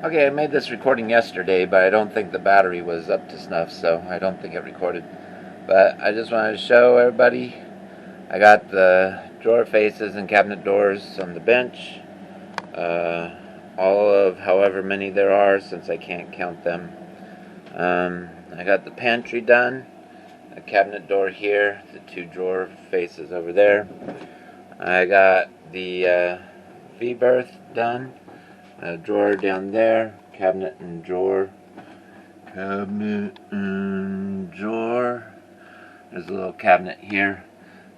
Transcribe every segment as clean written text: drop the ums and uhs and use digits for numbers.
Okay, I made this recording yesterday, but I don't think the battery was up to snuff, so I don't think it recorded. But I just wanted to show everybody I got the drawer faces and cabinet doors on the bench. All of however many there are, since I can't count them. I got the pantry done, a cabinet door here, the two drawer faces over there. I got the V-berth done, a drawer down there, cabinet and drawer. Cabinet and drawer. There's a little cabinet here.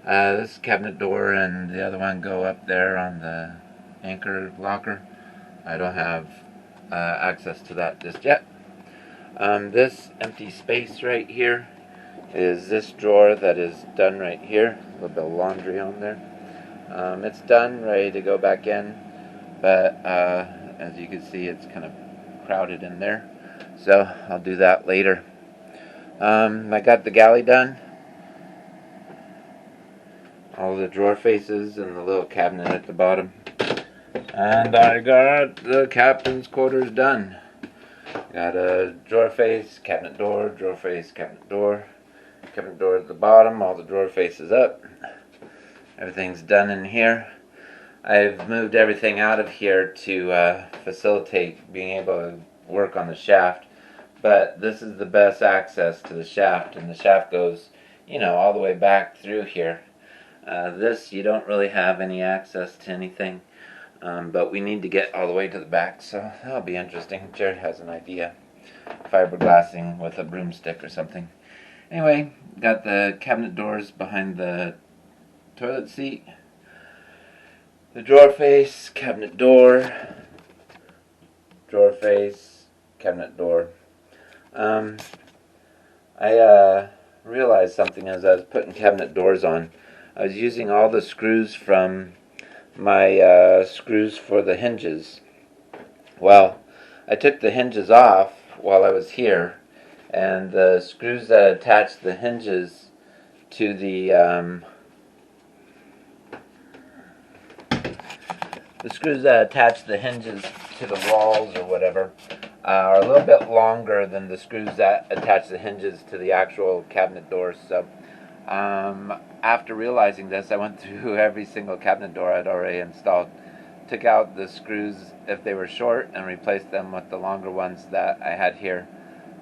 This cabinet door and the other one go up there on the anchor locker. I don't have access to that just yet. This empty space right here is this drawer that is done right here. A little bit of laundry on there. It's done, ready to go back in, but as you can see, it's kind of crowded in there. So I'll do that later. I got the galley done. All the drawer faces and the little cabinet at the bottom. And I got the captain's quarters done. Got a drawer face, cabinet door, drawer face, cabinet door at the bottom, all the drawer faces up. Everything's done in here. I've moved everything out of here to facilitate being able to work on the shaft. But this is the best access to the shaft, and the shaft goes, all the way back through here. This, you don't really have any access to anything, but we need to get all the way to the back, so that'll be interesting. Jared has an idea. Fiberglassing with a broomstick or something. Anyway, got the cabinet doors behind the toilet seat. The drawer face, cabinet door, drawer face, cabinet door. I realized something as I was putting cabinet doors on. I was using all the screws from my screws for the hinges. Well, I took the hinges off while I was here, and the screws that attach the hinges to the walls or whatever are a little bit longer than the screws that attach the hinges to the actual cabinet doors. So after realizing this, I went through every single cabinet door I'd already installed, took out the screws if they were short and replaced them with the longer ones that I had here.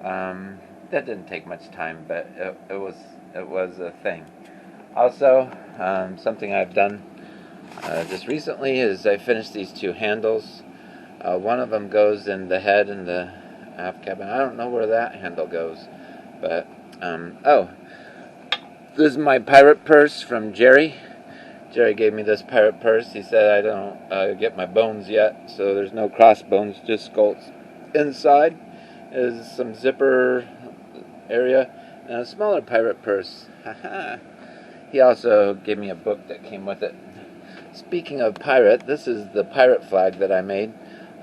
That didn't take much time, but it was a thing. Also, something I've done just recently is I finished these two handles. One of them goes in the head in the aft cabin. I don't know where that handle goes, but this is my pirate purse from Jerry. Jerry gave me this pirate purse. He said I don't get my bones yet, so there's no crossbones, just skulls. Inside is some zipper area and a smaller pirate purse. He also gave me a book that came with it. Speaking of pirate, this is the pirate flag that I made.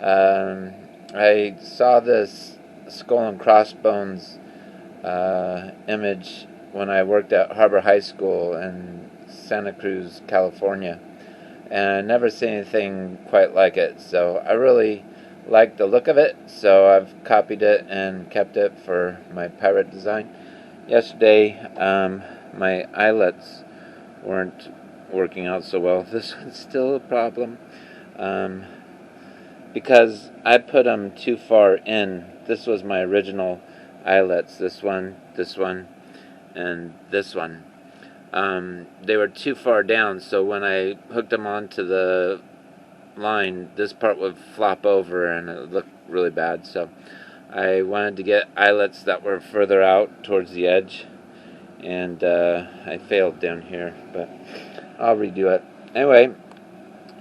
I saw this skull and crossbones image when I worked at Harbor High School in Santa Cruz, California, and I never seen anything quite like it, so I really like the look of it, so I've copied it and kept it for my pirate design. Yesterday, my eyelets weren't working out so well. This one's still a problem, because I put them too far in. This was my original eyelets, this one, and this one. They were too far down, so when I hooked them onto the line, this part would flop over and it would look really bad. So I wanted to get eyelets that were further out towards the edge, and I failed down here, but I'll redo it. Anyway,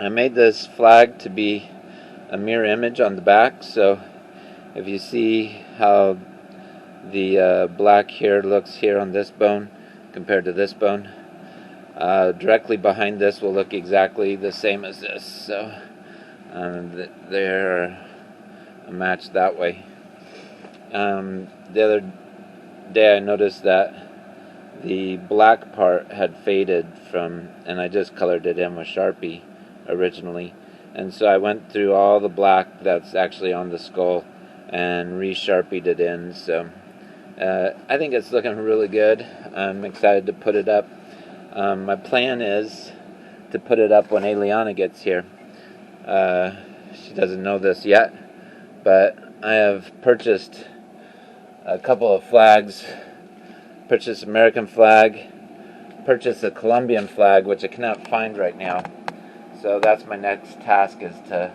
I made this flag to be a mirror image on the back, so if you see how the black here looks here on this bone compared to this bone, directly behind this will look exactly the same as this, so they're a match that way. The other day I noticed that the black part had faded from, and I just colored it in with Sharpie originally, And so I went through all the black that's actually on the skull and re-sharpied it in. So I think it's looking really good. I'm excited to put it up. My plan is to put it up when Eliana gets here. She doesn't know this yet, but I have purchased a couple of flags. Purchased American flag, purchased a Colombian flag, which I cannot find right now. So that's my next task, is to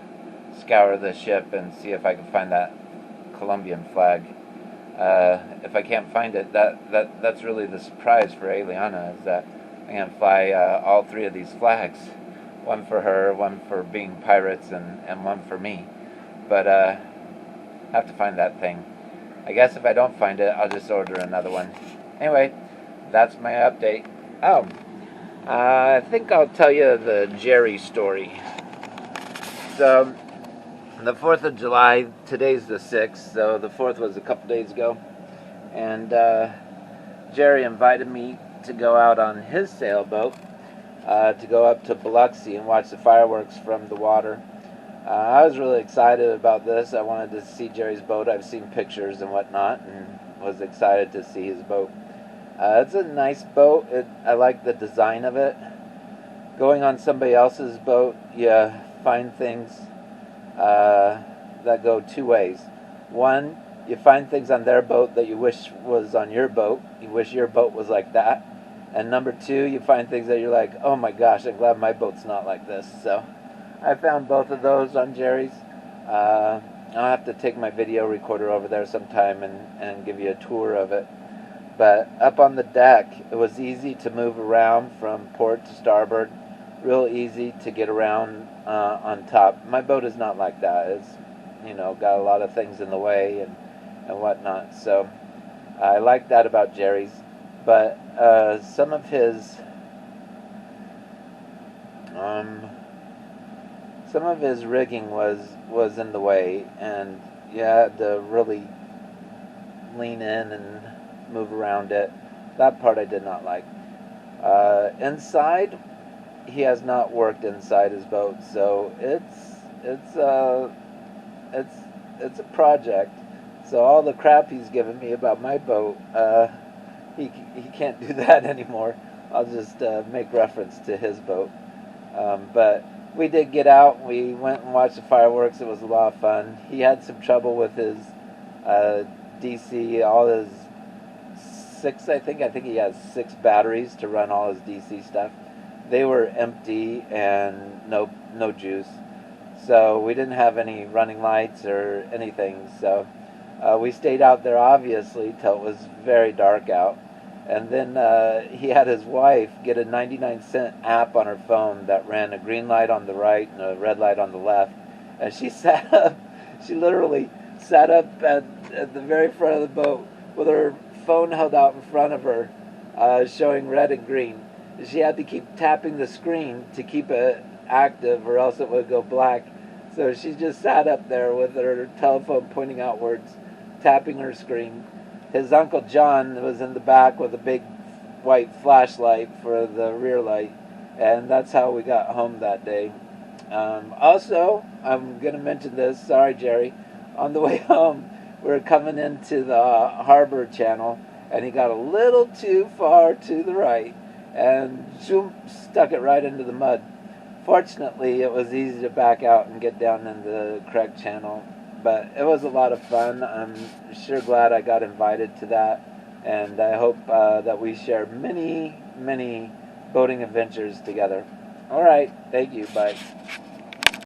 scour the ship and see if I can find that Colombian flag. If I can't find it, that's really the surprise for Eliana, is that I can fly all three of these flags. One for her, one for being pirates, and one for me. But I have to find that thing. I guess if I don't find it, I'll just order another one. Anyway, that's my update. Oh, I think I'll tell you the Jerry story. So, the 4th of July, today's the 6th, so the 4th was a couple days ago. And Jerry invited me to go out on his sailboat, to go up to Biloxi and watch the fireworks from the water. I was really excited about this. I wanted to see Jerry's boat. I've seen pictures and whatnot, and was excited to see his boat. It's a nice boat. I like the design of it. Going on somebody else's boat, you find things that go two ways. One, you find things on their boat that you wish was on your boat. You wish your boat was like that. And number two, you find things that you're like, oh my gosh, I'm glad my boat's not like this. So I found both of those on Jerry's. I'll have to take my video recorder over there sometime and give you a tour of it. But up on the deck, it was easy to move around from port to starboard. Real easy to get around on top. My boat is not like that. It's, got a lot of things in the way and whatnot. So I like that about Jerry's. But some of his rigging was in the way, and you had to really lean in and move around it. That part I did not like. Inside, he has not worked inside his boat, so it's a project. So all the crap he's given me about my boat, he can't do that anymore. I'll just make reference to his boat. But we did get out. We went and watched the fireworks. It was a lot of fun. He had some trouble with his DC, all his I think he has 6 batteries to run all his DC stuff. They were empty and no juice. So we didn't have any running lights or anything. So we stayed out there, obviously, till it was very dark out. And then he had his wife get a 99-cent app on her phone that ran a green light on the right and a red light on the left. And she sat up. She literally sat up at the very front of the boat with her phone held out in front of her, showing red and green. She had to keep tapping the screen to keep it active, or else it would go black. So she just sat up there with her telephone pointing outwards, tapping her screen. His Uncle John was in the back with a big white flashlight for the rear light, and that's how we got home that day. Also, I'm going to mention this, sorry Jerry, on the way home, we were coming into the harbor channel, and he got a little too far to the right, and zoom, stuck it right into the mud. Fortunately, it was easy to back out and get down in the correct channel, but it was a lot of fun. I'm sure glad I got invited to that, and I hope that we share many, many boating adventures together. All right, thank you, bye.